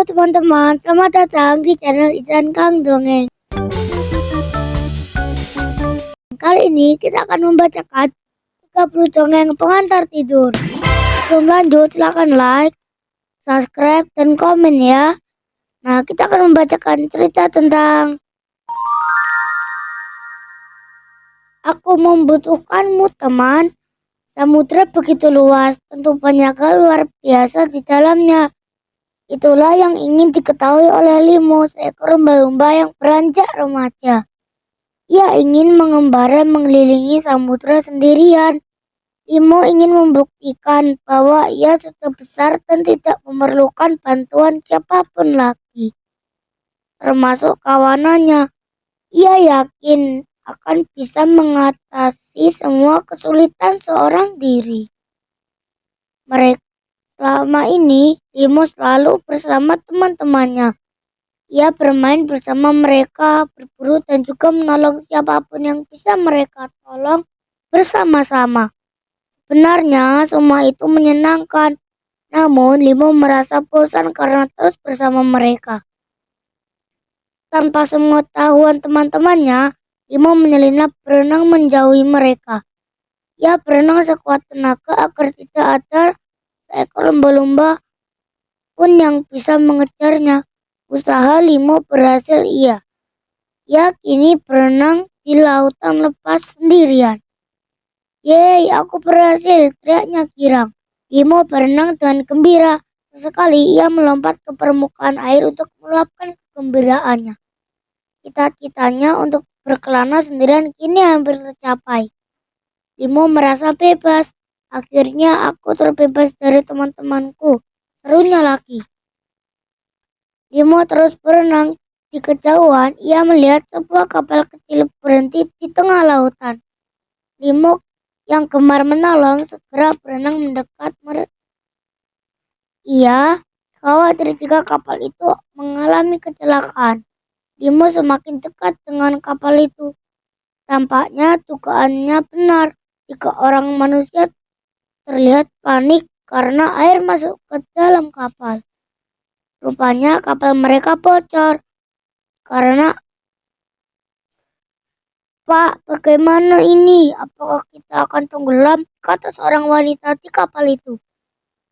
teman-teman, selamat datang di channel Izan Kang Dongeng. Kali ini kita akan membacakan 30 dongeng pengantar tidur. Sebelum lanjut, silahkan like, subscribe, dan komen ya. Nah, kita akan membacakan cerita tentang Aku Membutuhkanmu Teman. Samudra begitu luas, tentu banyak hal luar biasa di dalamnya. Itulah yang ingin diketahui oleh Limo, seekor lumba-lumba yang beranjak remaja. Ia ingin mengembara mengelilingi samudra sendirian. Limo ingin membuktikan bahwa ia sudah besar dan tidak memerlukan bantuan siapapun lagi, termasuk kawanannya. Ia yakin akan bisa mengatasi semua kesulitan seorang diri. Selama ini, Limo selalu bersama teman-temannya. Ia bermain bersama mereka, berburu, dan juga menolong siapapun yang bisa mereka tolong bersama-sama. Sebenarnya semua itu menyenangkan, namun Limo merasa bosan karena terus bersama mereka. Tanpa sepengetahuan teman-temannya, Limo menyelinap berenang menjauhi mereka. Ia berenang sekuat tenaga agar tidak ada seekor lumba-lumba pun yang bisa mengejarnya. Usaha Limo berhasil. Ia kini berenang di lautan lepas sendirian. Yeay, aku berhasil, teriaknya girang. Limo berenang dengan gembira. Sesekali ia melompat ke permukaan air untuk meluapkan kegembiraannya. Cita-citanya untuk berkelana sendirian kini hampir tercapai. Limo merasa bebas. Akhirnya aku terbebas dari teman-temanku, serunya lagi. Limo terus berenang. Di kejauhan, ia melihat sebuah kapal kecil berhenti di tengah lautan. Limo yang gemar menolong segera berenang mendekat. Ia khawatir jika kapal itu mengalami kecelakaan. Limo semakin dekat dengan kapal itu. Tampaknya dugaannya benar. 3 orang manusia terlihat panik karena air masuk ke dalam kapal. Rupanya kapal mereka bocor. Karena, "Pak, bagaimana ini? Apakah kita akan tenggelam?" kata seorang wanita di kapal itu.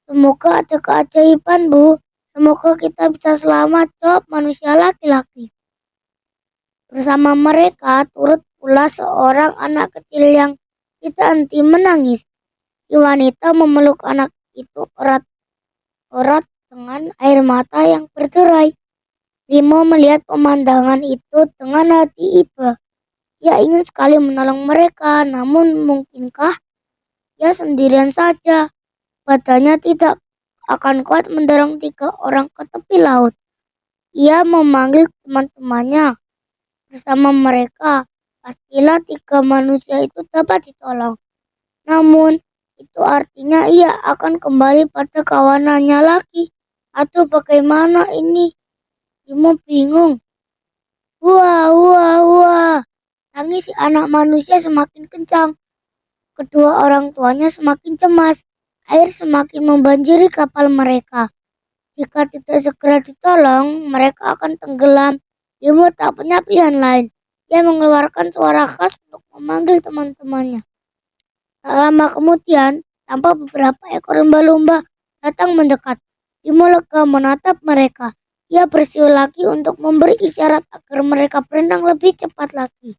"Semoga ada keajaiban, Bu. Semoga kita bisa selamat," jawab manusia laki-laki. Bersama mereka turut pula seorang anak kecil yang tidak henti menangis. Si wanita memeluk anak itu erat-erat dengan air mata yang berderai. Limo melihat pemandangan itu dengan hati iba. Ia ingin sekali menolong mereka, namun mungkinkah ia sendirian saja? Badannya tidak akan kuat mendorong 3 orang ke tepi laut. Ia memanggil teman-temannya. Bersama mereka, pastilah 3 manusia itu dapat ditolong. Namun, itu artinya ia akan kembali pada kawanannya lagi. Aduh, bagaimana ini? Limo bingung. Wah, wah, wah. Tangis si anak manusia semakin kencang. Kedua orang tuanya semakin cemas. Air semakin membanjiri kapal mereka. Jika tidak segera ditolong, mereka akan tenggelam. Limo tak punya pilihan lain. Ia mengeluarkan suara khas untuk memanggil teman-temannya. Tak lama kemudian, tampak beberapa ekor lumba-lumba datang mendekat. Limo lega menatap mereka. Ia bersiul lagi untuk memberi isyarat agar mereka berenang lebih cepat lagi.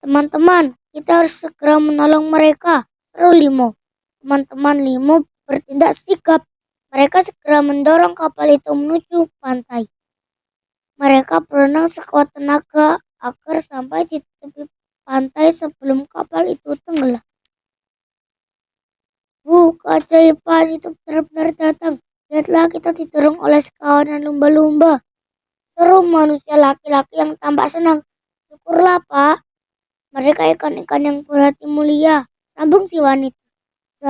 "Teman-teman, kita harus segera menolong mereka," seru Limo. Teman-teman Limo bertindak sigap. Mereka segera mendorong kapal itu menuju pantai. Mereka berenang sekuat tenaga agar sampai di tepi pantai sebelum kapal itu tenggelam. Keajaiban itu benar-benar datang. Lihatlah, kita didorong oleh sekawanan lumba-lumba, seru manusia laki-laki yang tampak senang. "Syukurlah, Pak. Mereka ikan-ikan yang berhati mulia," sambung si wanita.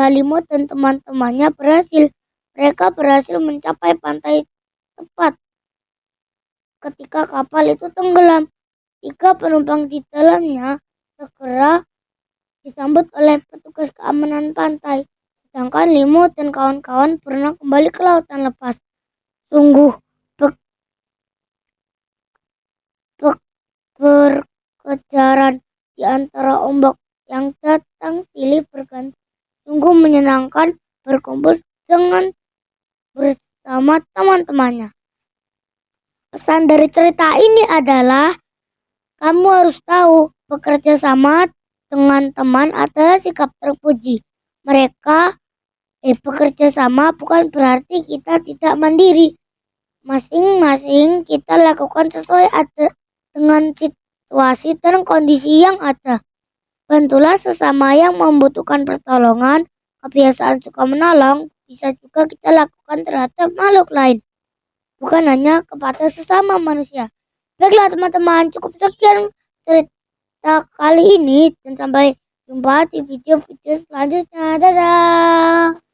Limo dan teman-temannya berhasil. Mereka berhasil mencapai pantai tepat ketika kapal itu tenggelam. 3 penumpang di dalamnya segera disambut oleh petugas keamanan pantai. Sedangkan Limo dan kawan-kawan berenang kembali ke lautan lepas. Sungguh berkejaran di antara ombak yang datang silih berganti. Sungguh menyenangkan berkumpul dengan bersama teman-temannya. Pesan dari cerita ini adalah kamu harus tahu bekerja sama dengan teman adalah sikap terpuji. Bekerja sama bukan berarti kita tidak mandiri. Masing-masing kita lakukan sesuai dengan situasi dan kondisi yang ada. Bantulah sesama yang membutuhkan pertolongan. Kebiasaan suka menolong bisa juga kita lakukan terhadap makhluk lain, bukan hanya kepada sesama manusia. Baiklah teman-teman, cukup sekian cerita kali ini dan sampai jumpa di video-video selanjutnya. Dadah.